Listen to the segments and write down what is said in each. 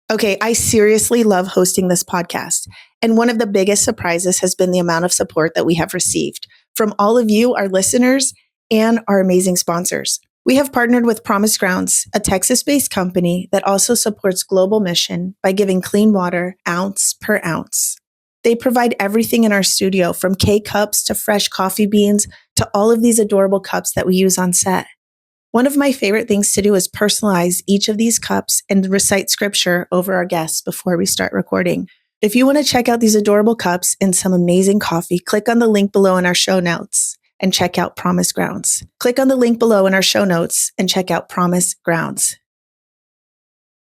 Okay, I seriously love hosting this podcast. And one of the biggest surprises has been the amount of support that we have received from all of you, our listeners, and our amazing sponsors. We have partnered with Promise Grounds, a Texas-based company that also supports global mission by giving clean water ounce per ounce. They provide everything in our studio, from K-cups to fresh coffee beans to all of these adorable cups that we use on set. One of my favorite things to do is personalize each of these cups and recite scripture over our guests before we start recording. If you want to check out these adorable cups and some amazing coffee, click on the link below in our show notes and check out Promise Grounds. Click on the link below in our show notes and check out Promise Grounds.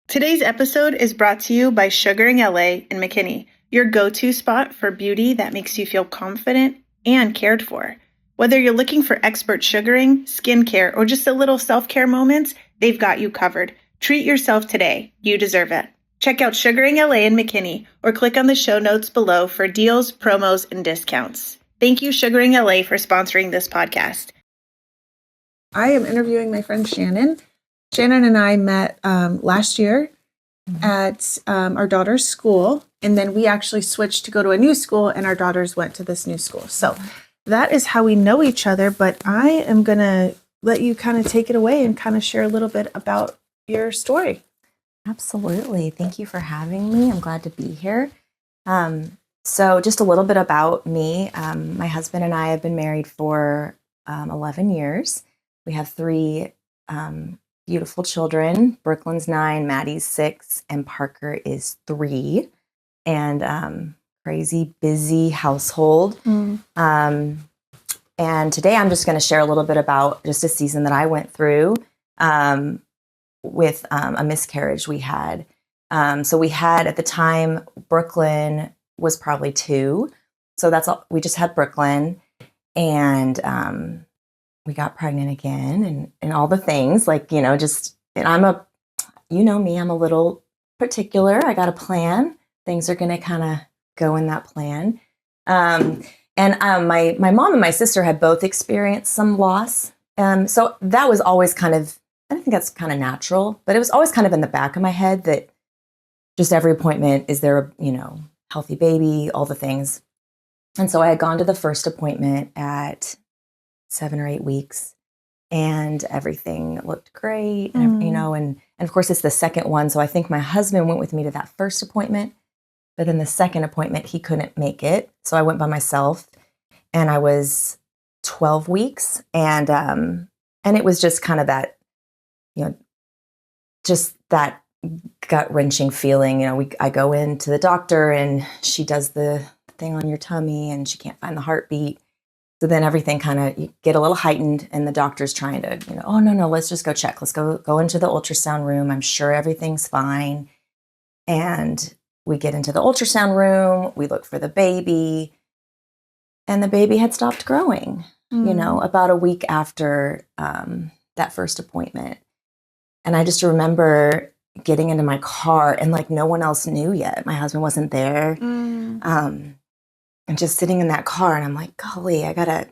Today's episode is brought to you by Sugaring LA in McKinney, your go-to spot for beauty that makes you feel confident and cared for. Whether you're looking for expert sugaring, skincare, or just a little self-care moments, they've got you covered. Treat yourself today. You deserve it. Check out Sugaring LA in McKinney or click on the show notes below for deals, promos, and discounts. Thank you, Sugaring LA, for sponsoring this podcast. I am interviewing my friend Shannon. Shannon and I met last year at our daughter's school, and then we actually switched to go to a new school, and our daughters went to this new school. So that is how we know each other, but I am going to let you kind of take it away and kind of share a little bit about your story. Absolutely. Thank you for having me. I'm glad to be here. So just a little bit about me. My husband and I have been married for 11 years. We have three beautiful children. Brooklyn's 9, Maddie's 6, and Parker is 3. And crazy busy household. And today I'm just going to share a little bit about just a season that I went through with a miscarriage we had. So we had, at the time, Brooklyn was probably 2. So that's all, we just had Brooklyn, and we got pregnant again and all the things, like, and you know me, I'm a little particular. I got a plan. Things are going to kind of go in that plan. And my mom and my sister had both experienced some loss. So that was always kind of, I think that's kind of natural, but it was always kind of in the back of my head that just every appointment, is there a, healthy baby, all the things. And so I had gone to the first appointment at 7 or 8 weeks, and everything looked great. And, and of course it's the second one. So I think my husband went with me to that first appointment. But then the second appointment, he couldn't make it. So I went by myself, and I was 12 weeks. And it was just kind of that, just that gut-wrenching feeling. I go into the doctor, and she does the thing on your tummy, and she can't find the heartbeat. So then everything kind of, you get a little heightened, and the doctor's trying to, oh, no, let's just go check. Let's go into the ultrasound room. I'm sure everything's fine. And we get into the ultrasound room, we look for the baby, and the baby had stopped growing, about a week after that first appointment. And I just remember getting into my car, and like no one else knew yet. My husband wasn't there. And just sitting in that car, and I'm like, golly, I gotta,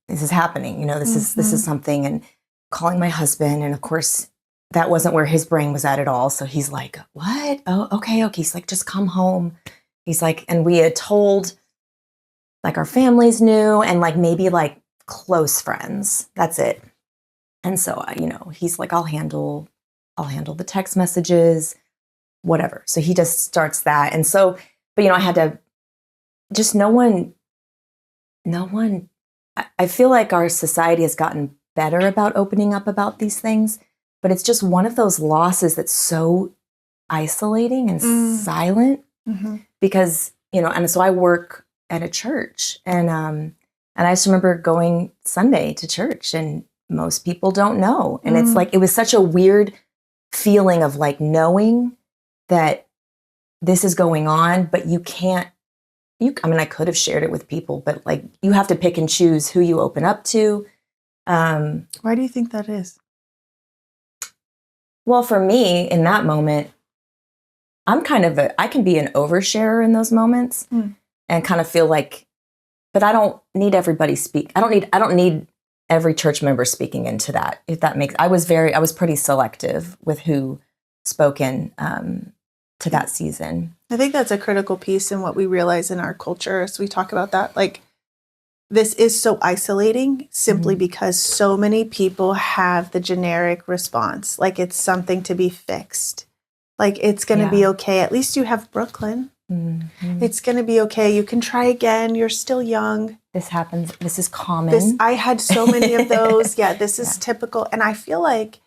this is happening. This is something. And calling my husband, and of course, that wasn't where his brain was at all. So he's like, what? Oh, okay. He's like, just come home. He's like, and we had told, like, our families knew, and like maybe like close friends. That's it. And so, he's like, I'll handle the text messages, whatever. So he just starts that. And so, but I had to, just no one, I feel like our society has gotten better about opening up about these things. But it's just one of those losses that's so isolating and silent, because, and so I work at a church, and I just remember going Sunday to church, and most people don't know. And it's like, it was such a weird feeling of like knowing that this is going on, but you can't, I could have shared it with people, but like, you have to pick and choose who you open up to. Why do you think that is? Well, for me, in that moment, I can be an oversharer in those moments, and kind of feel like, but I don't need everybody speak. I don't need every church member speaking into that. If that makes, I was pretty selective with who spoken to that season. I think that's a critical piece in what we realize in our culture as we talk about that. Like, this is so isolating simply because so many people have the generic response. Like, it's something to be fixed. Like, it's going to be okay. At least you have Brooklyn. It's going to be okay. You can try again. You're still young. This happens. This is common. I had so many of those. This is typical. And I feel like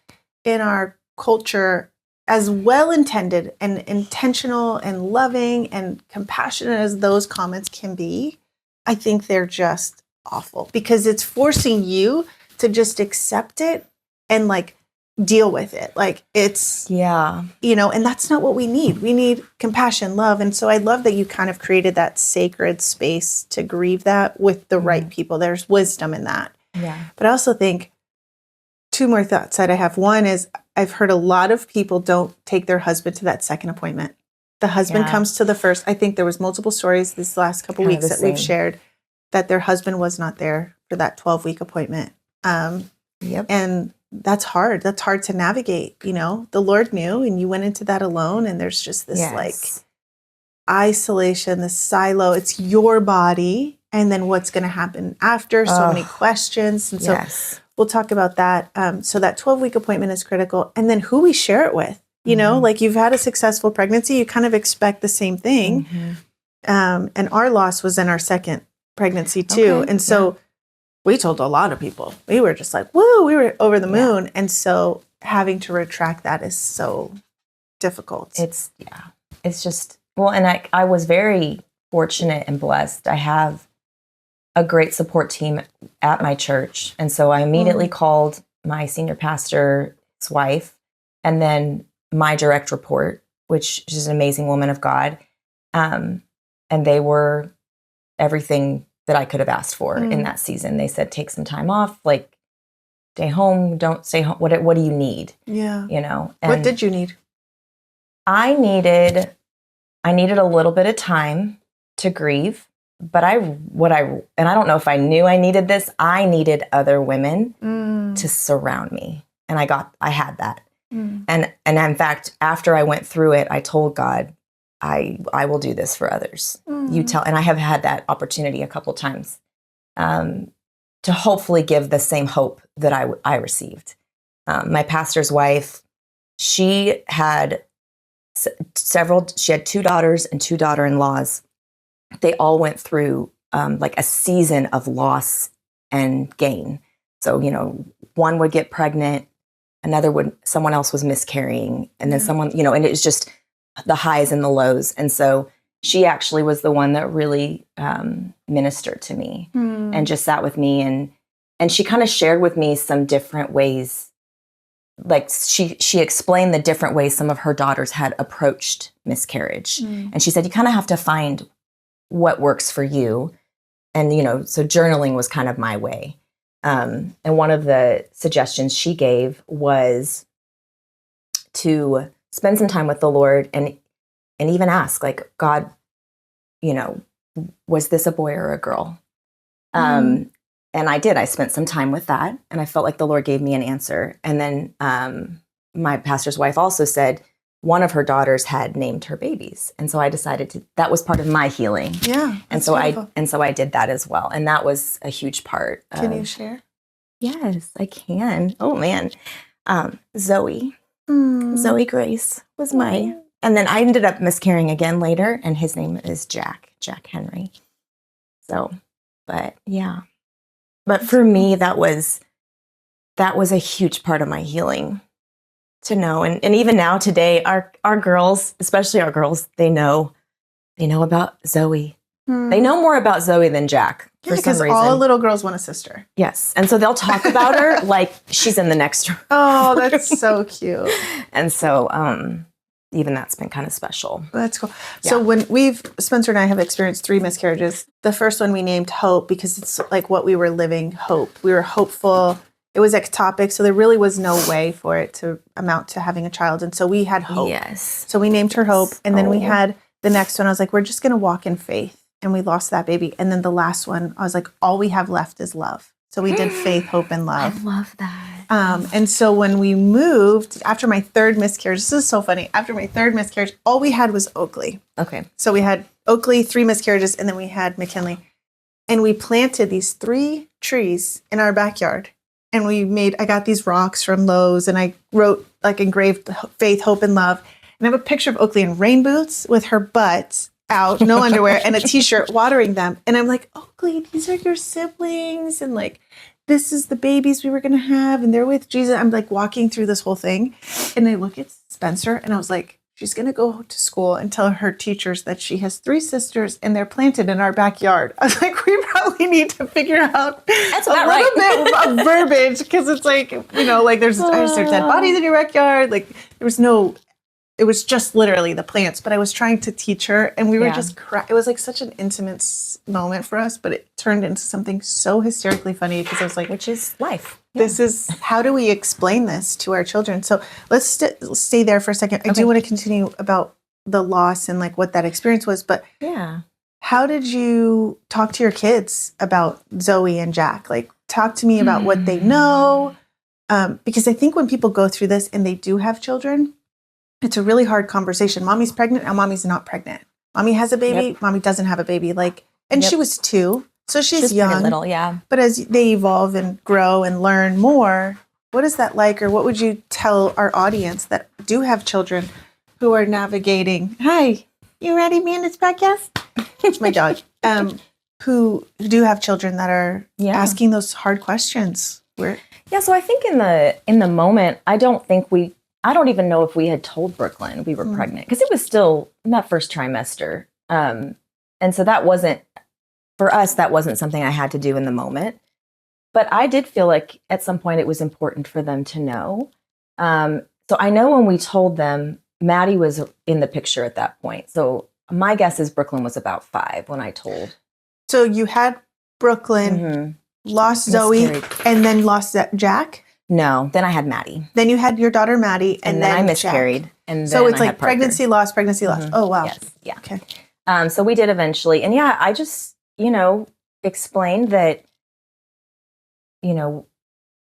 in our culture, as well-intended and intentional and loving and compassionate as those comments can be, I think they're just awful because it's forcing you to just accept it and like deal with it. Like it's, and that's not what we need. We need compassion, love. And so I love that you kind of created that sacred space to grieve that with the right people. There's wisdom in that. Yeah. But I also think two more thoughts that I have. One is I've heard a lot of people don't take their husband to that second appointment. The husband comes to the first. I think there was multiple stories this last couple weeks that we've shared that their husband was not there for that 12-week appointment. And that's hard. That's hard to navigate. The Lord knew, and you went into that alone. And there's just this like isolation, this silo. It's your body. And then what's going to happen after? So many questions. And so we'll talk about that. So that 12-week appointment is critical. And then who we share it with, like you've had a successful pregnancy, you kind of expect the same thing. And our loss was in our second pregnancy too. Okay. And so we told a lot of people. We were just like, woo, we were over the moon. And so having to retract that is so difficult. It's just, and I was very fortunate and blessed. I have a great support team at my church. And so I immediately called my senior pastor's wife and then my direct report, which is an amazing woman of God. And they were everything that I could have asked for in that season. They said, take some time off, like stay home, don't stay home. What do you need? Yeah. And what did you need? I needed a little bit of time to grieve, but I don't know if I knew I needed this. I needed other women to surround me. And I had that. And in fact, after I went through it, I told God, I will do this for others. You tell, and I have had that opportunity a couple times to hopefully give the same hope that I received. My pastor's wife, she had she had 2 daughters and 2 daughter-in-laws. They all went through like a season of loss and gain. So, one would get pregnant, someone else was miscarrying, and then someone, and it was just the highs and the lows. And so she actually was the one that really ministered to me and just sat with me. And she kind of shared with me some different ways. Like she explained the different ways some of her daughters had approached miscarriage. And she said, you kind of have to find what works for you. And, so journaling was kind of my way. And one of the suggestions she gave was to spend some time with the Lord and even ask, like, God, was this a boy or a girl? And I did. I spent some time with that, and I felt like the Lord gave me an answer. And then my pastor's wife also said one of her daughters had named her babies, and so I decided that was part of my healing. Yeah, and so I did that as well, and that was a huge part. Can you share? Yes, I can. Oh man, Zoe Grace was and then I ended up miscarrying again later, and his name is Jack Henry. So, but yeah. But for me, that was a huge part of my healing to know. And even now today, our girls, especially our girls, they know about Zoe. They know more about Zoe than Jack for some reason. All little girls want a sister. Yes. And so they'll talk about her like she's in the next room. Oh, that's so cute. And so even that's been kind of special. That's cool. Yeah. So when Spencer and I have experienced 3 miscarriages. The first one we named Hope because it's like what we were living, hope. We were hopeful. It was ectopic, so there really was no way for it to amount to having a child. And so we had hope. Yes. So we named her Hope. And then we had the next one. I was like, we're just going to walk in faith. And we lost that baby. And then the last one, I was like, all we have left is love. So we did faith, hope, and I love. love that. And so when we moved, after my third miscarriage, this is so funny. After my third miscarriage, all we had was Oakley. Okay. So we had Oakley, 3 miscarriages, and then we had McKinley. And we planted these 3 trees in our backyard. And I got these rocks from Lowe's, and I wrote, engraved faith, hope, and love. And I have a picture of Oakley in rain boots with her butt out, no underwear, and a t-shirt watering them. And I'm like, Oakley, these are your siblings. And this is the babies we were going to have. And they're with Jesus. I'm walking through this whole thing. And I look at Spencer and I was like, she's going to go to school and tell her teachers that she has 3 sisters and they're planted in our backyard. I was like, we probably need to figure out That's a about little right. bit of verbiage, because it's there's dead bodies in your backyard. It was just literally the plants, but I was trying to teach her, and we were just it was such an intimate moment for us, but it turned into something so hysterically funny, because I was like, which is life. this is, how do we explain this to our children? So let's stay there for a second. I do want to continue about the loss and what that experience was, but how did you talk to your kids about Zoe and Jack? Talk to me about what they know. Because I think when people go through this and they do have children, it's a really hard conversation. Mommy's pregnant, now mommy's not pregnant. Mommy has a baby, Yep. mommy doesn't have a baby. And she was 2, so she's young. Pretty little, yeah. But as they evolve and grow and learn more, what is that like? Or what would you tell our audience that do have children who are navigating? Hi, you ready to be in this podcast? It's my dog. Who do have children that are asking those hard questions. So I think in the moment, I don't even know if we had told Brooklyn we were pregnant, because it was still in that first trimester. And so that wasn't, for us, that wasn't something I had to do in the moment. But I did feel like at some point it was important for them to know. So I know when we told them, Maddie was in the picture at that point. So my guess is Brooklyn was about 5 when I told. So you had Brooklyn, lost Zoe, and then lost Jack? No, then I had Maddie. Then you had your daughter Maddie, and then I miscarried. Jack. And so then it's I had pregnancy loss, pregnancy loss. Oh wow. Yes. Yeah. Okay. So we did eventually, and I just explained that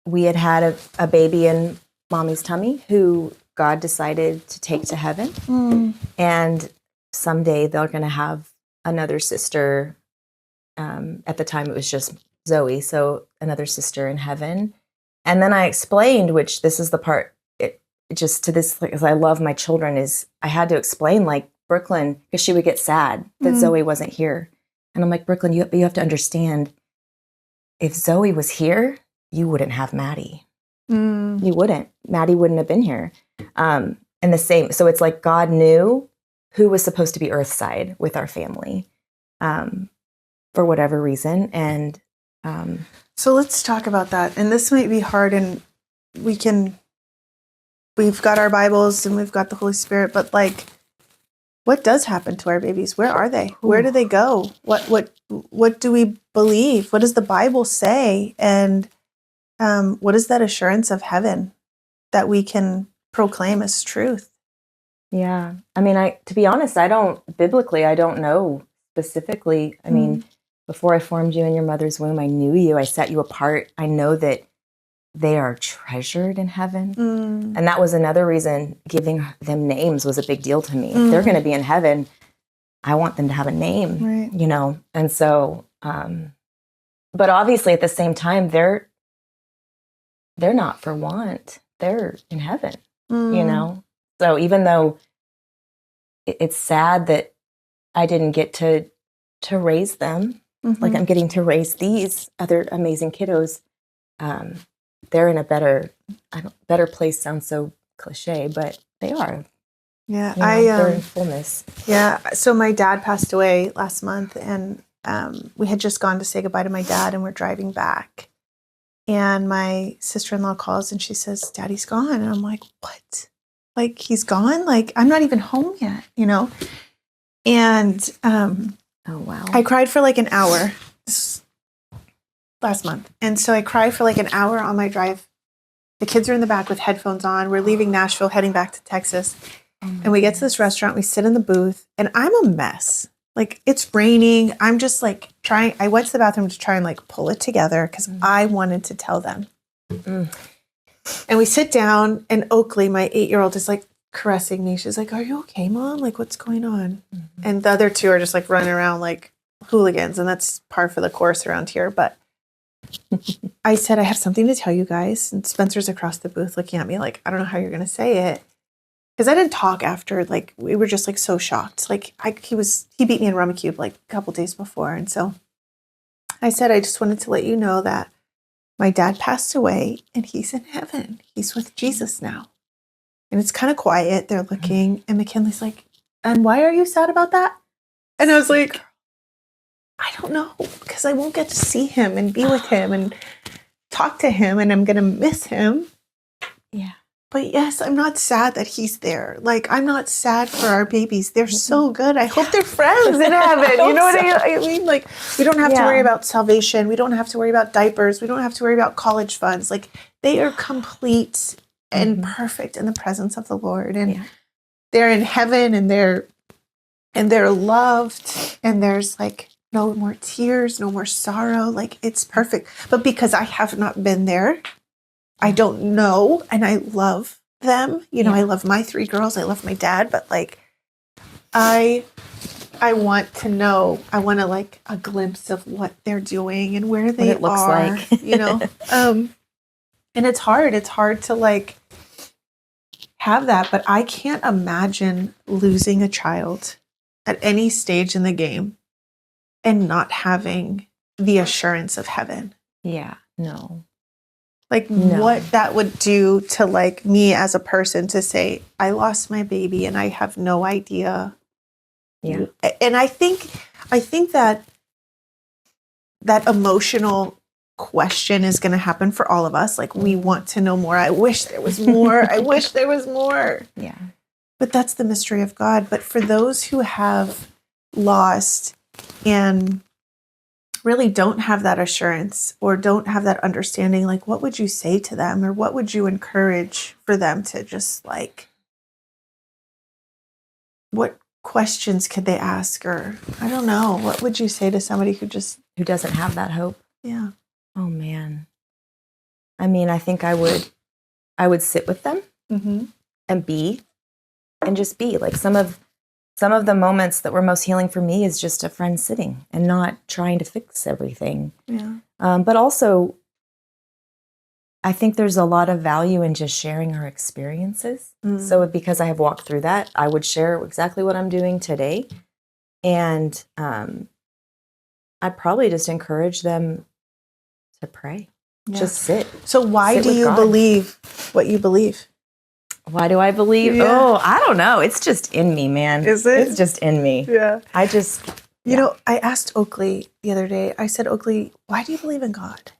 we had a baby in mommy's tummy who God decided to take to heaven, and someday they're going to have another sister. At the time, it was just Zoe, so another sister in heaven. And then I explained, which this is the part, just to this, because I love my children, is I had to explain, Brooklyn, because she would get sad that Zoe wasn't here. And I'm like, Brooklyn, you have to understand, if Zoe was here, you wouldn't have Maddie. You wouldn't. Maddie wouldn't have been here. And the same, so it's God knew who was supposed to be Earthside with our family, for whatever reason. And so let's talk about that. And this might be hard, and we've got our Bibles and we've got the Holy Spirit, but what does happen to our babies? Where are they? Where do they go? What do we believe? What does the Bible say? And what is that assurance of heaven that we can proclaim as truth? Yeah. I mean, to be honest, biblically, I don't know specifically. I mean, before I formed you in your mother's womb, I knew you. I set you apart. I know that they are treasured in heaven. And that was another reason giving them names was a big deal to me. If they're going to be in heaven, I want them to have a name, right. And so, but obviously at the same time, they're not for want. They're in heaven, So even though it's sad that I didn't get to raise them, I'm getting to raise these other amazing kiddos. They're in a better place. Sounds so cliche, but they are. Yeah, they're in fullness. Yeah. So my dad passed away last month, and we had just gone to say goodbye to my dad, and we're driving back. And my sister-in-law calls and she says, Daddy's gone. And I'm like, what? He's gone? I'm not even home yet, And oh, wow. I cried for an hour last month. And so I cried for an hour on my drive. The kids are in the back with headphones on. We're leaving Nashville, heading back to Texas. And we get to this restaurant. We sit in the booth, and I'm a mess. Like, it's raining. I'm just like I went to the bathroom to try and like pull it together because I wanted to tell them. And we sit down, and Oakley, my 8-year-old, is like caressing me. She's like, "Are you okay, Mom? Like, what's going on?" And the other two are just like running around like hooligans, and that's par for the course around here. But I said, "I have something to tell you guys." And Spencer's across the booth looking at me like, "I don't know how you're going to say it." Because I didn't talk after. Like, we were just like so shocked. Like, he beat me in Rummikub like a couple days before. And so I said, "I just wanted to let you know that my dad passed away and he's in heaven. He's with Jesus now." And it's kind of quiet. They're looking, and McKinley's like, "And why are you sad about that?" And I was like, "I don't know, because I won't get to see him and be with him and talk to him, and I'm going to miss him." Yeah. But yes, I'm not sad that he's there. Like, I'm not sad for our babies. They're so good. I hope they're friends in heaven. You know what I mean? Like, we don't have to worry about salvation. We don't have to worry about diapers. We don't have to worry about college funds. Like, they are complete and perfect in the presence of the Lord. And they're in heaven, and they're loved. And there's like no more tears, no more sorrow. Like, it's perfect. But because I have not been there, I don't know, and I love them. You know, I love my 3 girls. I love my dad, but like, I want to know. I want to like a glimpse of what they're doing and where they looks are. like. You know, and it's hard. It's hard to like have that, but I can't imagine losing a child at any stage in the game and not having the assurance of heaven. Yeah. No. Like, what that would do to like me as a person to say, I lost my baby and I have no idea. Yeah. And I think that emotional question is going to happen for all of us. Like, we want to know more. I wish there was more. I wish there was more. Yeah. But that's the mystery of God. But for those who have lost and really don't have that assurance or don't have that understanding, like, what would you say to them, or what would you encourage for them to just like, what questions could they ask? Or I don't know, what would you say to somebody who doesn't have that hope? Yeah. Oh man. I mean, I think I would sit with them and just be like, some of the moments that were most healing for me is just a friend sitting and not trying to fix everything. Yeah. But also, I think there's a lot of value in just sharing our experiences. So because I have walked through that, I would share exactly what I'm doing today. And I'd probably just encourage them to pray. Yeah. Just sit. So why do you believe what you believe? Why do I believe? Yeah. Oh, I don't know. It's just in me, man. Is it? It's just in me. Yeah. You know, I asked Oakley the other day, I said, "Oakley, why do you believe in God?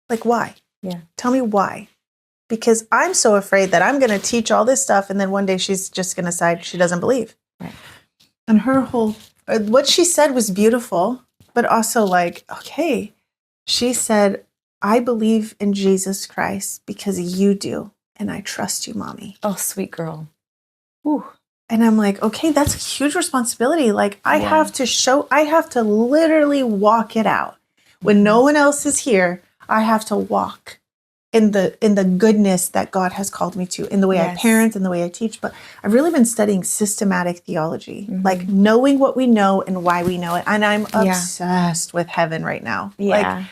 Like, why? Yeah. Tell me why." Because I'm so afraid that I'm going to teach all this stuff, and then one day she's just going to decide she doesn't believe. Right. And what she said was beautiful, but also like, okay. She said, "I believe in Jesus Christ because you do. And I trust you, Mommy." Oh, sweet girl. Ooh. And I'm like, okay, that's a huge responsibility. Like, I have to literally walk it out. When no one else is here, I have to walk in the goodness that God has called me to, in the way I parent, in the way I teach. But I've really been studying systematic theology, like knowing what we know and why we know it. And I'm obsessed with heaven right now. Yeah. Like,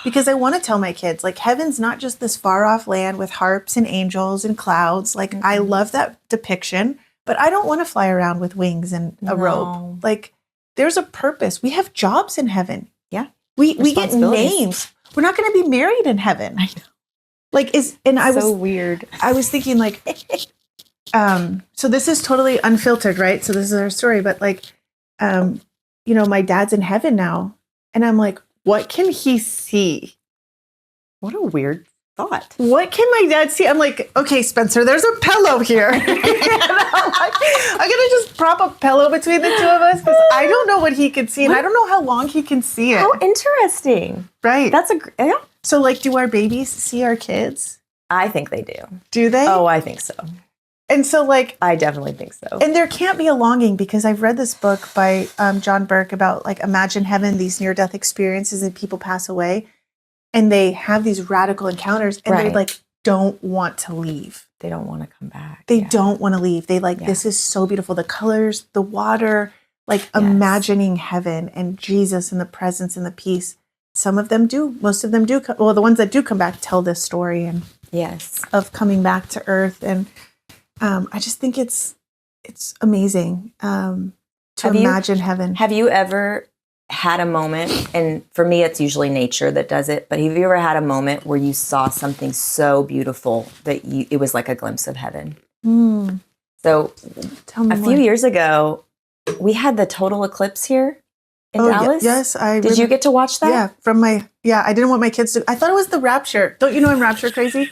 because I want to tell my kids, like, heaven's not just this far off land with harps and angels and clouds. Like, I love that depiction, but I don't want to fly around with wings and a robe. Like, there's a purpose. We have jobs in heaven. Yeah. We get names. We're not going to be married in heaven. I know. Like, weird. I was thinking like, so this is totally unfiltered, right? So this is our story, but like, you know, my dad's in heaven now, and I'm like, what can he see? What a weird thought. What can my dad see? I'm like, okay, Spencer, there's a pillow here. I'm going to just prop a pillow between the two of us because I don't know what he could see, and I don't know how long he can see it. How interesting. Right. That's yeah. So, like, do our babies see our kids? I think they do. Do they? Oh, I think so. And so like, I definitely think so. and there can't be a longing, because I've read this book by John Burke about like Imagine Heaven, these near-death experiences, and people pass away and they have these radical encounters and they like don't want to leave. They don't want to come back. They don't want to leave. They like, this is so beautiful. The colors, the water, like imagining heaven and Jesus and the presence and the peace. Some of them do. Most of them do. Well, the ones that do come back tell this story and of coming back to earth. And I just think it's amazing to imagine heaven. Have you ever had a moment, and for me it's usually nature that does it, but have you ever had a moment where you saw something so beautiful that it was like a glimpse of heaven? So a few years ago, we had the total eclipse here in Dallas. Yes, Did you get to watch that? Yeah, I didn't want my kids to. I thought it was the rapture. Don't you know I'm rapture crazy?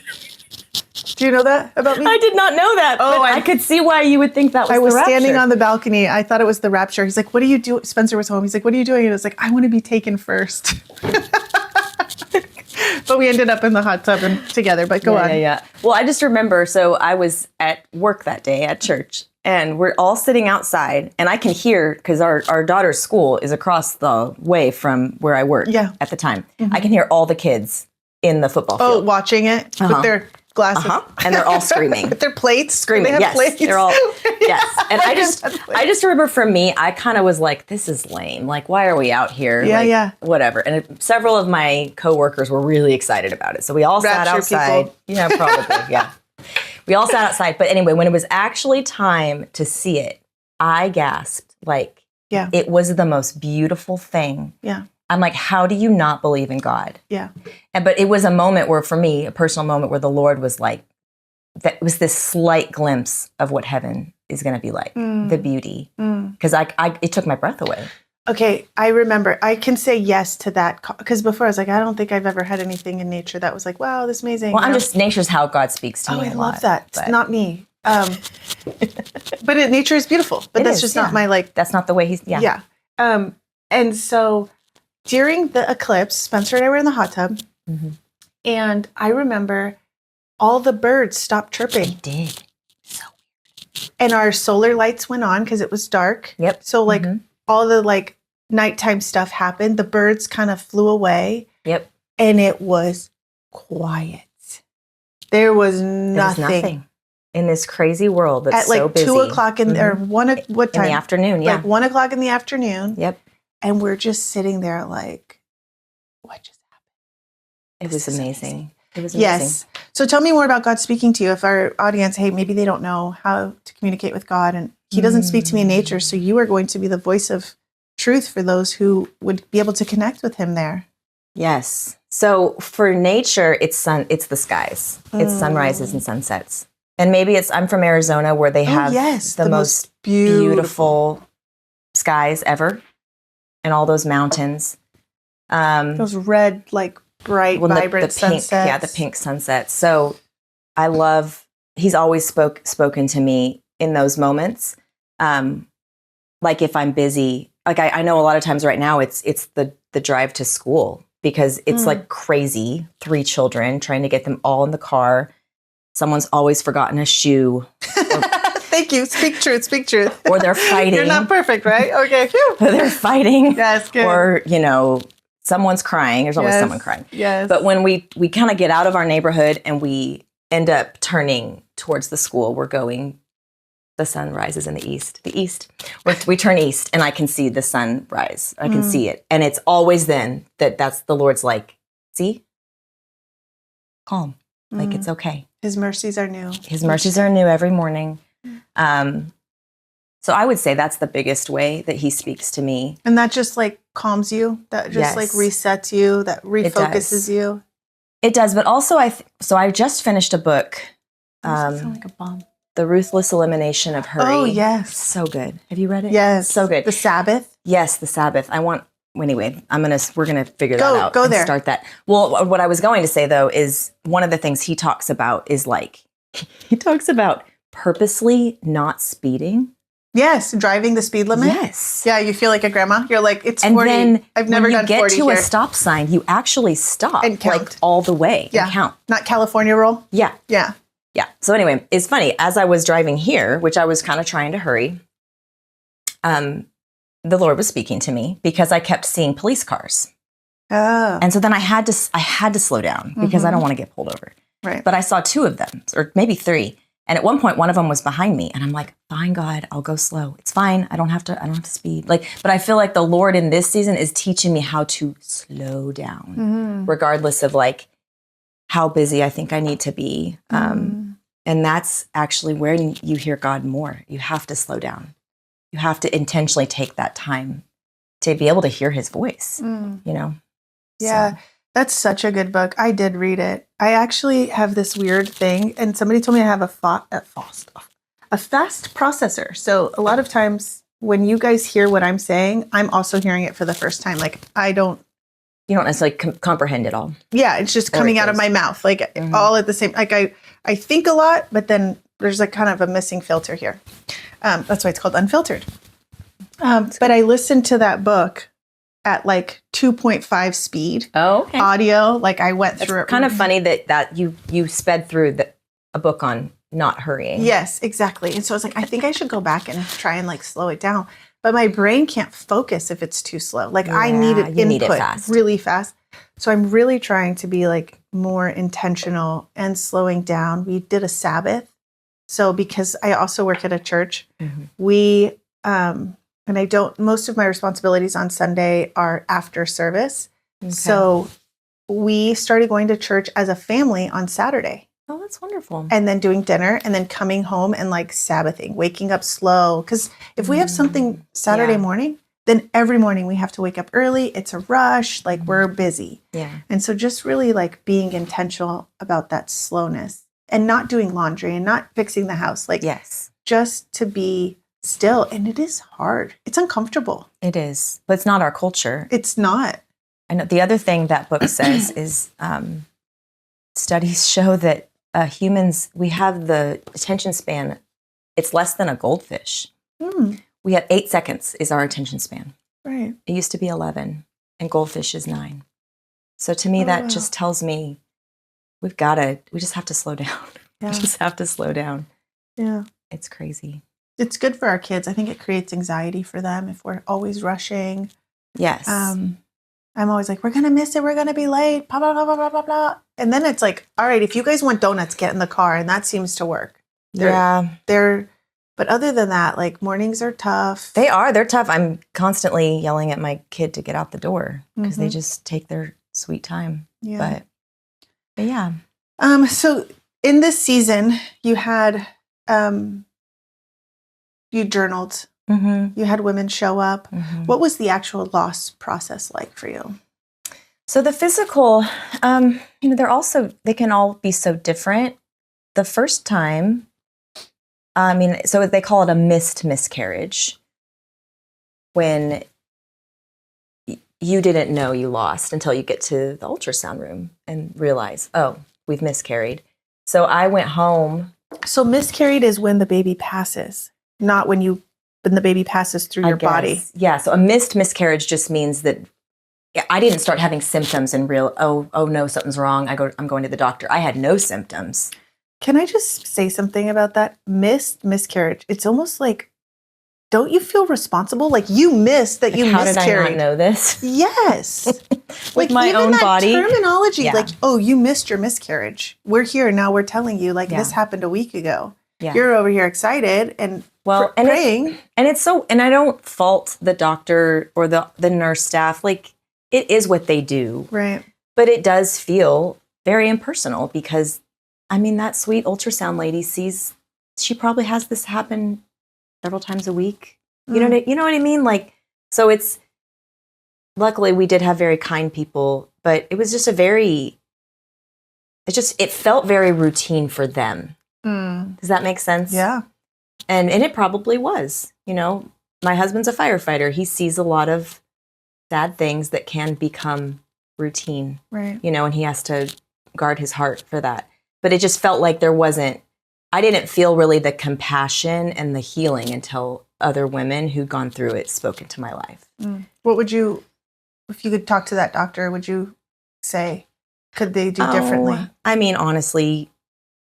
Do you know that about me? I did not know that. Oh, I could see why you would think that was the rapture. I was standing on the balcony. I thought it was the rapture. He's like, what do you do? Spencer was home. He's like, what are you doing? And I was like, I want to be taken first. But we ended up in the hot tub and together. But go on. Yeah. Well, I just remember, so I was at work that day at church, and we're all sitting outside, and I can hear, because our daughter's school is across the way from where I worked at the time. I can hear all the kids in the football field. Oh, watching it with their glasses. And they're all screaming. With their plates? Screaming, they have plates? They're all, yes. And I just remember for me, I kind of was like, this is lame. Like, why are we out here? Whatever. And several of my coworkers were really excited about it. So we all sat outside. People. Yeah, probably, We all sat outside. But anyway, when it was actually time to see it, I gasped. Like, it was the most beautiful thing. Yeah. I'm like, how do you not believe in God? Yeah. But it was a moment where, for me, a personal moment where the Lord was like, that was this slight glimpse of what heaven is going to be like, the beauty. Because it took my breath away. Okay, I remember. I can say yes to that, because before I was like, I don't think I've ever had anything in nature that was like, wow, this is amazing. Well, nature's how God speaks to me. I love that. It's not me. But nature is beautiful. But that's just not my like. That's not the way he's. Yeah. And so during the eclipse, Spencer and I were in the hot tub, and I remember all the birds stopped chirping. They did. So weird. And our solar lights went on because it was dark. Yep. So like all the like nighttime stuff happened. The birds kind of flew away. Yep. And it was quiet. There was nothing. In this crazy world that's at like so busy. 2 o'clock or what time? In the afternoon, Like 1 o'clock in the afternoon. Yep. And we're just sitting there like, what just happened? It was amazing. It was amazing. Yes. So tell me more about God speaking to you. If our audience, hey, maybe they don't know how to communicate with God, and he doesn't speak to me in nature. So you are going to be the voice of truth for those who would be able to connect with him there. Yes. So for nature, it's the skies. It's sunrises and sunsets. And maybe I'm from Arizona, where they have the most beautiful skies ever, and all those mountains. Those red, like bright, vibrant sunsets. Yeah, the pink sunsets. So he's always spoken to me in those moments. Like if I'm busy, like I know a lot of times right now it's the drive to school, because it's like crazy. 3 children, trying to get them all in the car. Someone's always forgotten a shoe. Thank you. Speak truth. Or they're fighting. You're not perfect, right? Okay. Or they're fighting. Yes, good. Or, someone's crying. There's always someone crying. Yes. But when we kind of get out of our neighborhood and we end up turning towards the school, the sun rises in the east. We turn east, and I can see the sun rise. I can see it. And it's always then that's the Lord's like, see? Calm. Like, it's okay. His mercies are new. His mercies are new every morning. So I would say that's the biggest way that he speaks to me. And that just like calms you, that just like resets you, that refocuses you. It does. But also I just finished a book. Sound like a bomb. The Ruthless Elimination of Hurry. Oh, yes. So good. Have you read it? Yes. So good. The Sabbath? Yes, the Sabbath. Anyway, we're going to figure that out. Go there. Start that. Well, what I was going to say though, is one of the things he talks about is like, he talks about purposely not speeding. Yes. Driving the speed limit. Yes. Yeah. You feel like a grandma. You're like, it's 40. And then I've never done 40 here. When you get to a stop sign, you actually stop and count. like all the way. Yeah. And count. Not California roll. Yeah. Yeah. Yeah. So anyway, it's funny. As I was driving here, which I was kind of trying to hurry, the Lord was speaking to me because I kept seeing police cars. Oh. And so then I had to slow down because I don't want to get pulled over. Right. But I saw 2 of them, or maybe 3. And at one point, one of them was behind me, and I'm like, "Fine, God, I'll go slow. It's fine. I don't have to speed." Like, but I feel like the Lord in this season is teaching me how to slow down, regardless of like how busy I think I need to be. And that's actually where you hear God more. You have to slow down. You have to intentionally take that time to be able to hear His voice. You know. Yeah. So. That's such a good book. I did read it. I actually have this weird thing, and somebody told me I have a fast processor. So a lot of times when you guys hear what I'm saying, I'm also hearing it for the first time. Like you don't necessarily comprehend it all. Yeah, it's just coming out of my mouth, like all at the same. Like I think a lot, but then there's like kind of a missing filter here. That's why it's called Unfiltered. But I listened to that book at like 2.5 speed. Oh, okay. Audio, like I went through it. Kind of funny that you sped through a book on not hurrying. Yes, exactly. And so I was like, I think I should go back and try and like slow it down. But my brain can't focus if it's too slow. Like I need it input really fast. So I'm really trying to be like more intentional and slowing down. We did a Sabbath. So because I also work at a church, we and I don't, most of my responsibilities on Sunday are after service. Okay. So we started going to church as a family on Saturday. Oh, that's wonderful. And then doing dinner and then coming home and like Sabbathing, waking up slow. Because if we have something Saturday morning, then every morning we have to wake up early. It's a rush, like we're busy. Yeah. And so just really like being intentional about that slowness and not doing laundry and not fixing the house. Like just to be still. And it is hard. It's uncomfortable. It is. But it's not our culture. It's not. I know the other thing that book says is studies show that humans, we have the attention span, it's less than a goldfish. We have 8 seconds is our attention span. Right. It used to be 11, and goldfish is 9. So to me, that just tells me we just have to slow down. Yeah. We just have to slow down. Yeah. It's crazy. It's good for our kids. I think it creates anxiety for them if we're always rushing. Yes. I'm always like, we're going to miss it. We're going to be late. Blah, blah, blah, blah, blah, blah, blah. And then it's like, all right, if you guys want donuts, get in the car. And that seems to work. But other than that, like mornings are tough. They're tough. I'm constantly yelling at my kid to get out the door because they just take their sweet time. Yeah. But yeah. So in this season, you had, you journaled. You had women show up. What was the actual loss process like for you? So the physical, they can all be so different. The first time, so they call it a missed miscarriage, when you didn't know you lost until you get to the ultrasound room and realize, oh, we've miscarried. So I went home. So miscarried is when the baby passes, not when the baby passes through your body. Yeah. So a missed miscarriage just means that I didn't start having symptoms and oh no, something's wrong. I'm going to the doctor. I had no symptoms. Can I just say something about that? Missed miscarriage. It's almost like, don't you feel responsible? Like you missed that you miscarried. How did I not know this? Yes. Like my own body. Terminology, like, oh, you missed your miscarriage. We're here now. We're telling you, like, this happened a week ago. Yeah. You're over here excited and praying. And I don't fault the doctor or the nurse staff. Like, it is what they do. Right. But it does feel very impersonal because, that sweet ultrasound lady she probably has this happen several times a week. You know what I mean? Like, so luckily we did have very kind people, but it was just it felt very routine for them. Does that make sense? Yeah. And it probably was. My husband's a firefighter. He sees a lot of sad things that can become routine. Right. And he has to guard his heart for that. But it just felt like I didn't feel really the compassion and the healing until other women who'd gone through it spoke into my life. What would you, if you could talk to that doctor, would you say, could they do differently? Honestly,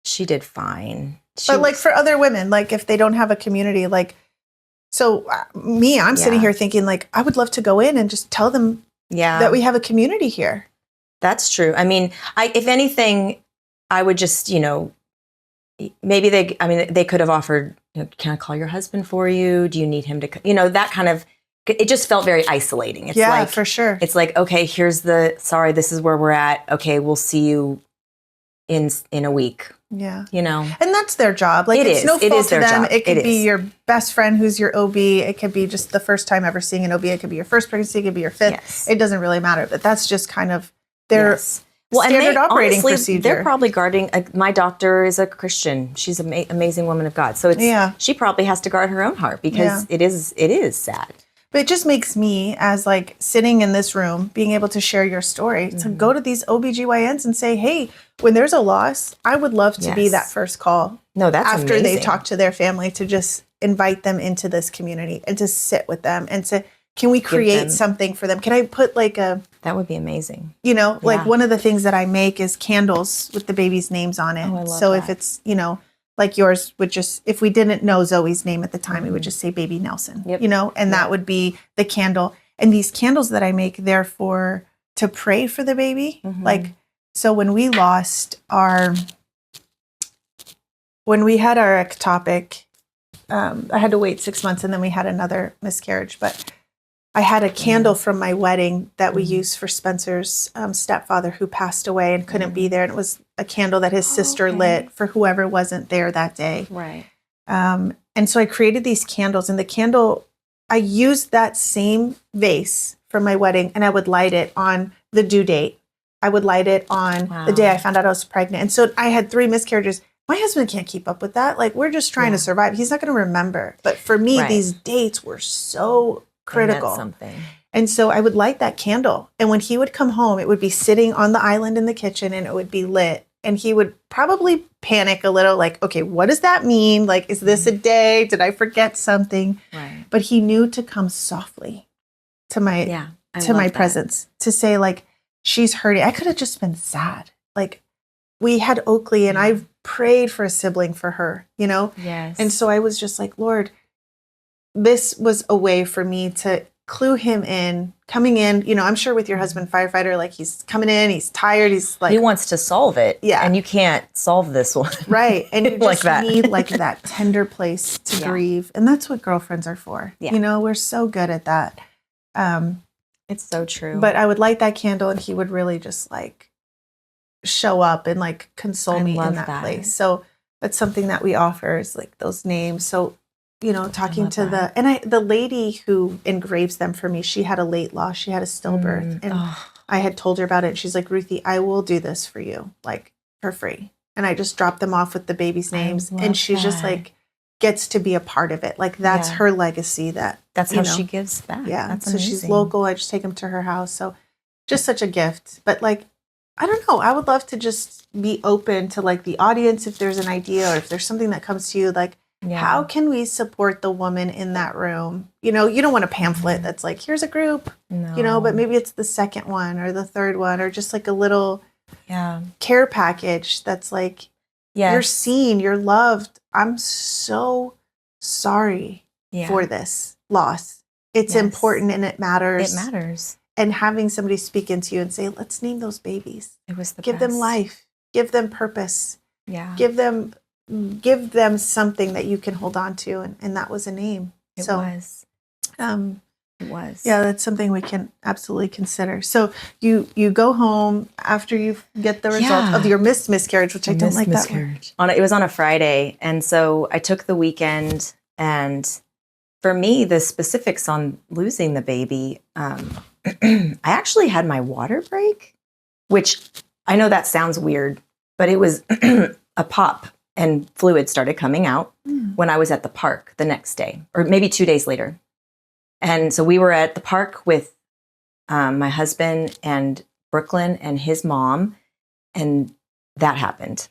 She did fine. But like for other women, like if they don't have a community, like, so I'm sitting here thinking like, I would love to go in and just tell them that we have a community here. That's true. I mean, if anything, I would just, maybe they could have offered, can I call your husband for you? Do you need him to, that kind of, it just felt very isolating. It's like, for sure. It's like, okay, sorry, this is where we're at. Okay, we'll see you in a week. Yeah. And that's their job. Like it's no fault to them. It could be your best friend who's your OB. It could be just the first time ever seeing an OB. It could be your first pregnancy. It could be your fifth. Yes. It doesn't really matter. But that's just kind of their standard operating procedure. They're probably guarding. My doctor is a Christian. She's an amazing woman of God. So she probably has to guard her own heart because it is sad. But it just makes me, as like sitting in this room, being able to share your story, to go to these OBGYNs and say, hey, when there's a loss, I would love to be that first call. No, that's after amazing. They talk to their family, to just invite them into this community and to sit with them and to, can we create something for them? Can I put like that would be amazing. Like one of the things that I make is candles with the baby's names on it. Oh, I love so that. if it's, like yours would just, if we didn't know Zoe's name at the time, we would just say Baby Nelson, and that would be the candle. And these candles that I make, they're to pray for the baby. Like, so when we had our ectopic, I had to wait 6 months and then we had another miscarriage, but I had a candle from my wedding that we used for Spencer's stepfather who passed away and couldn't be there. And it was a candle that his sister lit for whoever wasn't there that day. Right. And so I created these candles, and the candle, I used that same vase from my wedding, and I would light it on the due date. I would light it on the day I found out I was pregnant. And so I had 3 miscarriages. My husband can't keep up with that. Like, we're just trying to survive. He's not going to remember. But for me, these dates were so critical. Something. And so I would light that candle. And when he would come home, it would be sitting on the island in the kitchen and it would be lit. And he would probably panic a little, like, okay, what does that mean? Like, is this a day? Did I forget something? Right. But he knew to come softly to my presence, to say, like, she's hurting. I could have just been sad. Like, we had Oakley and I've prayed for a sibling for her, Yes. And so I was just like, Lord, this was a way for me to clue him in, coming in, I'm sure with your husband, firefighter, like he's coming in, he's tired, he's like, he wants to solve it. Yeah. And you can't solve this one. Right. And you like just that. need like that tender place to grieve. And that's what girlfriends are for. Yeah. We're so good at that. It's so true. But I would light that candle and he would really just like show up and like console me in that place. So that's something that we offer, is like those names. So talking to the lady who engraves them for me, she had a late loss. She had a stillbirth. And I had told her about it. She's like, Ruthie, I will do this for you, like for free. And I just dropped them off with the baby's names. And she's just like, gets to be a part of it. Like that's her legacy. That's how she gives back. Yeah. That's so amazing. She's local. I just take them to her house. So just such a gift. But like, I don't know. I would love to just be open to like the audience, if there's an idea or if there's something that comes to you, like, how can we support the woman in that room? You don't want a pamphlet that's like, here's a group, but maybe it's the second one or the third one, or just like a little care package that's like, you're seen, you're loved. I'm so sorry for this loss. It's important and it matters. It matters. And having somebody speak into you and say, let's name those babies. It was the Give best. them life. Give them purpose. Yeah. Give them something that you can hold on to. And that was a name. It was. Yeah, that's something we can absolutely consider. So you go home after you get the result of your miscarriage, which I don't like that word. It was on a Friday. And so I took the weekend, and for me, the specifics on losing the baby, I actually had my water break, which I know that sounds weird, but it was a pop. And fluid started coming out when I was at the park the next day, or maybe 2 days later. And so we were at the park with my husband and Brooklyn and his mom, and that happened.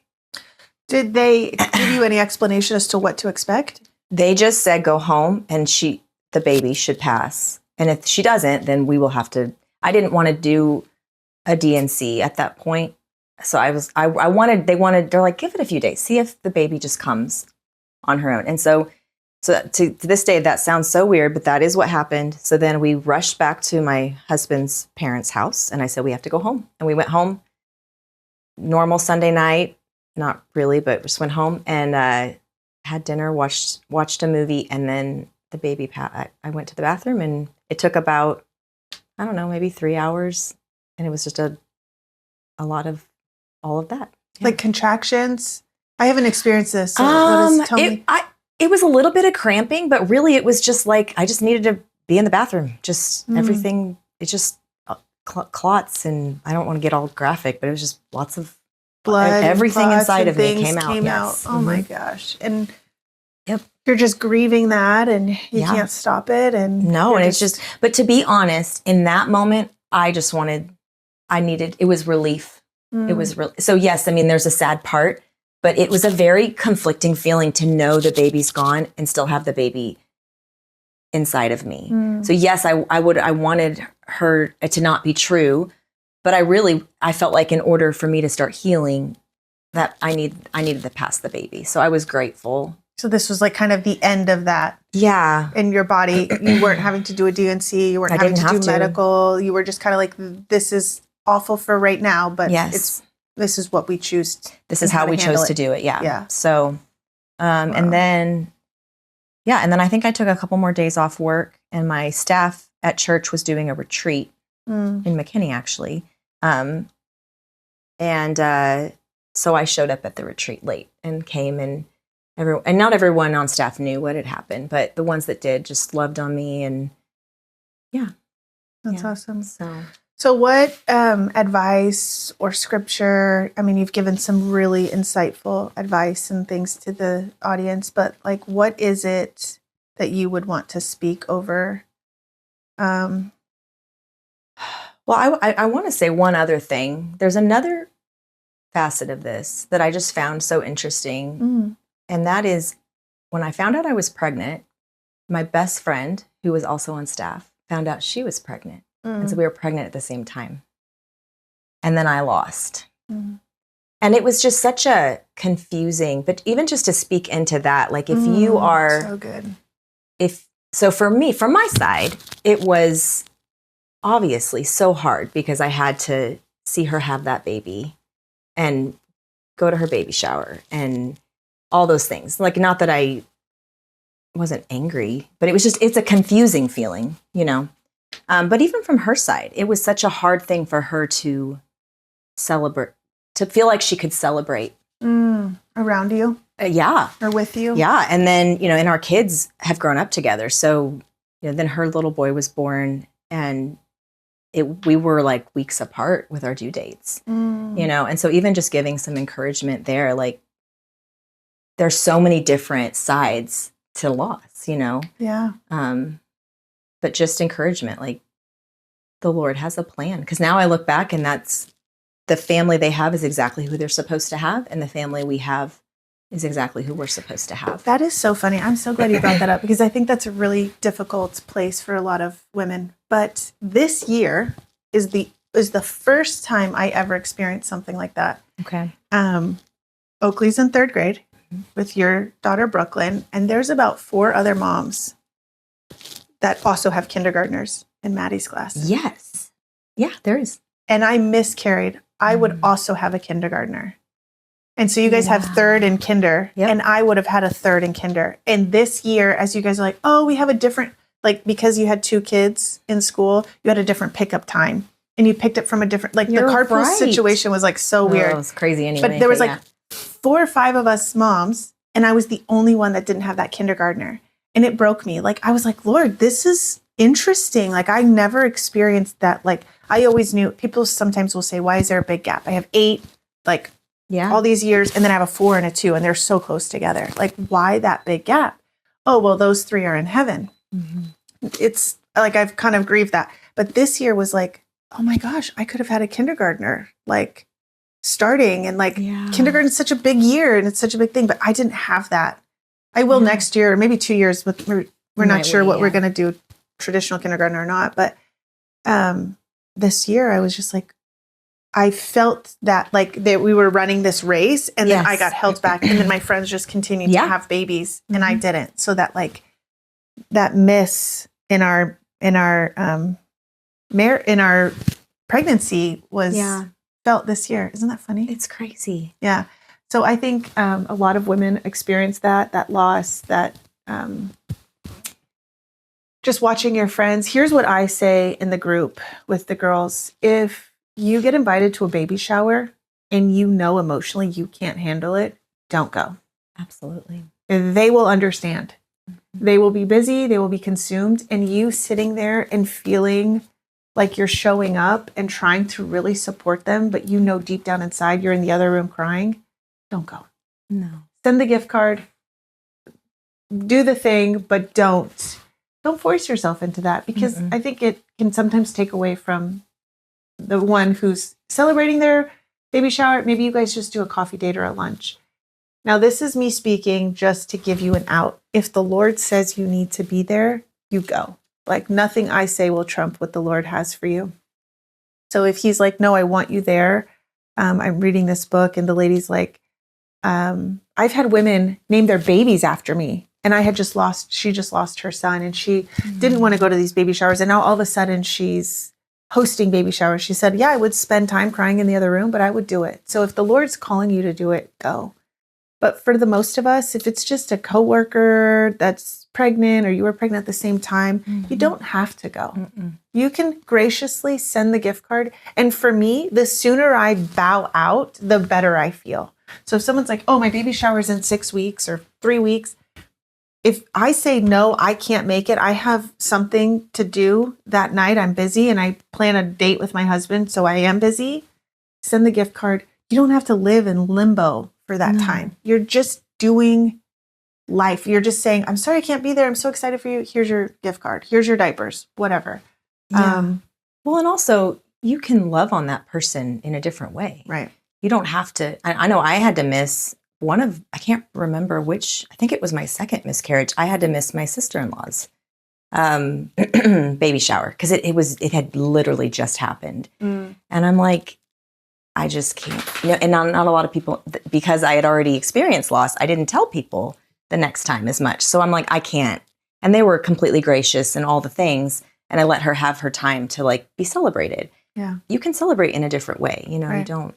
Did they give you any explanation as to what to expect? They just said, go home and the baby should pass. And if she doesn't, then we will have to, I didn't want to do a DNC at that point. So they're like, give it a few days, see if the baby just comes on her own. And so to this day, that sounds so weird, but that is what happened. So then we rushed back to my husband's parents' house, and I said, we have to go home. And we went home, normal Sunday night, not really, but just went home and had dinner, watched a movie, and then the baby, I went to the bathroom, and it took about, I don't know, maybe 3 hours, and it was just a lot of all of that. Yeah. Like contractions? I haven't experienced this. So tell me. It was a little bit of cramping, but really it was just like, I just needed to be in the bathroom. Just everything, it's just clots, and I don't want to get all graphic, but it was just lots of blood. Everything inside of me came out. Yes. Oh my gosh. And you're just grieving that, and you can't stop it. And no, and it's just, but to be honest, in that moment, it was relief. It was so yes, I mean, there's a sad part, but it was a very conflicting feeling to know the baby's gone and still have the baby inside of me. So yes, I wanted her to not be true, but I felt like in order for me to start healing, that I needed to pass the baby. So I was grateful. So this was like kind of the end of that. Yeah. In your body, you weren't having to do a DNC, you weren't having to do medical. You were just kind of like, this is awful for right now, but this is what we choose. This is how we chose to do it. Yeah. Yeah. So, and then I think I took a couple more days off work, and my staff at church was doing a retreat in McKinney, actually. So I showed up at the retreat late and came, and not everyone on staff knew what had happened, but the ones that did just loved on me, and that's awesome. So what advice or scripture, I mean, you've given some really insightful advice and things to the audience, but like, what is it that you would want to speak over? Well, I want to say one other thing. There's another facet of this that I just found so interesting. And that is, when I found out I was pregnant, my best friend, who was also on staff, found out she was pregnant. And so we were pregnant at the same time. And then I lost. And it was just such a confusing, but even just to speak into that, like if you are so good. So for me, from my side, it was obviously so hard because I had to see her have that baby and go to her baby shower and all those things. Like, not that I wasn't angry, but it's a confusing feeling, you know? But even from her side, it was such a hard thing for her to celebrate, to feel like she could celebrate. Around you? Yeah. Or with you? Yeah. And then, and our kids have grown up together. So, then her little boy was born, and we were like weeks apart with our due dates, and so even just giving some encouragement there, like, there's so many different sides to loss, Yeah. But just encouragement, like, the Lord has a plan. Because now I look back, and that's the family they have is exactly who they're supposed to have. And the family we have is exactly who we're supposed to have. That is so funny. I'm so glad you brought that up, because I think that's a really difficult place for a lot of women. But this year is the first time I ever experienced something like that. Okay. Oakley's in 3rd grade with your daughter, Brooklyn. And there's about 4 other moms that also have kindergartners in Maddie's class. Yes. Yeah, there is. And I miscarried. I would also have a kindergartner. And so you guys have 3rd in kinder, and I would have had a 3rd in kinder. And this year, as you guys are like, oh, we have a different, like, because you had 2 kids in school, you had a different pickup time. And you picked it from a different, like, the carpool situation was like so weird. It was crazy anyway. But there was like 4 or 5 of us moms, and I was the only one that didn't have that kindergartner. And it broke me. Like, I was like, Lord, this is interesting. Like, I never experienced that. Like, I always knew, people sometimes will say, why is there a big gap? I have 8, like, all these years, and then I have a 4 and a 2, and they're so close together. Like, why that big gap? Oh, well, those 3 are in heaven. It's like, I've kind of grieved that. But this year was like, oh my gosh, I could have had a kindergartner, like, starting. And like, kindergarten is such a big year, and it's such a big thing, but I didn't have that. I will next year, or maybe 2 years. We're not sure what we're going to do, traditional kindergarten or not. But this year, I was just like, I felt that like that we were running this race and then I Yes. got held back and then my friends just continued to have babies and I didn't. So that like that miss in our pregnancy was felt this year. Isn't that funny? It's crazy. Yeah. So I think a lot of women experience that loss, that just watching your friends. Here's what I say in the group with the girls. If you get invited to a baby shower and you know emotionally you can't handle it, don't go. Absolutely. They will understand. They will be busy, they will be consumed, and you sitting there and feeling like you're showing up and trying to really support them, but you know deep down inside you're in the other room crying, don't go. No. Send the gift card, do the thing, but don't force yourself into that, because I think it can sometimes take away from the one who's celebrating their baby shower. Maybe you guys just do a coffee date or a lunch. Now, this is me speaking just to give you an out. If the Lord says you need to be there, you go. Like nothing I say will trump what the Lord has for you. So if he's like, no, I want you there. I'm reading this book and the lady's like, I've had women name their babies after me. And she just lost her son and she didn't want to go to these baby showers. And now all of a sudden she's hosting baby showers. She said, yeah, I would spend time crying in the other room, but I would do it. So if the Lord's calling you to do it, go. But for the most of us, if it's just a coworker that's pregnant or you were pregnant at the same time, you don't have to go. You can graciously send the gift card. And for me, the sooner I bow out, the better I feel. So if someone's like, oh, my baby shower's in 6 weeks or 3 weeks, if I say, no, I can't make it, I have something to do that night, I'm busy, and I plan a date with my husband, so I am busy, send the gift card. You don't have to live in limbo for that time. You're just doing life. You're just saying, I'm sorry I can't be there. I'm so excited for you. Here's your gift card. Here's your diapers, whatever. Yeah. Well, and also you can love on that person in a different way. Right. You don't have to. I know I had to miss I can't remember which, I think it was my second miscarriage. I had to miss my sister-in-law's baby shower because it had literally just happened. And I'm like, I just can't, and not a lot of people, because I had already experienced loss, I didn't tell people the next time as much. So I'm like, I can't. And they were completely gracious and all the things. And I let her have her time to like be celebrated. Yeah. You can celebrate in a different way. You don't.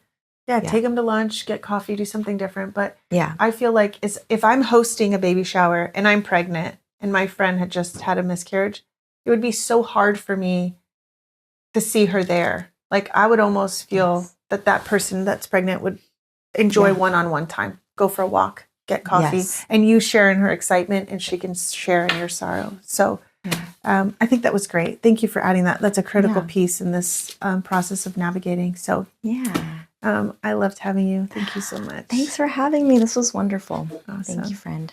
Yeah. Take them to lunch, get coffee, do something different. But yeah, I feel like if I'm hosting a baby shower and I'm pregnant and my friend had just had a miscarriage, it would be so hard for me to see her there. Like I would almost feel that person that's pregnant would enjoy one-on-one time, go for a walk, get coffee, and you share in her excitement and she can share in your sorrow. So I think that was great. Thank you for adding that. That's a critical piece in this process of navigating. So I loved having you. Thank you so much. Thanks for having me. This was wonderful. Awesome. Thank you, friend.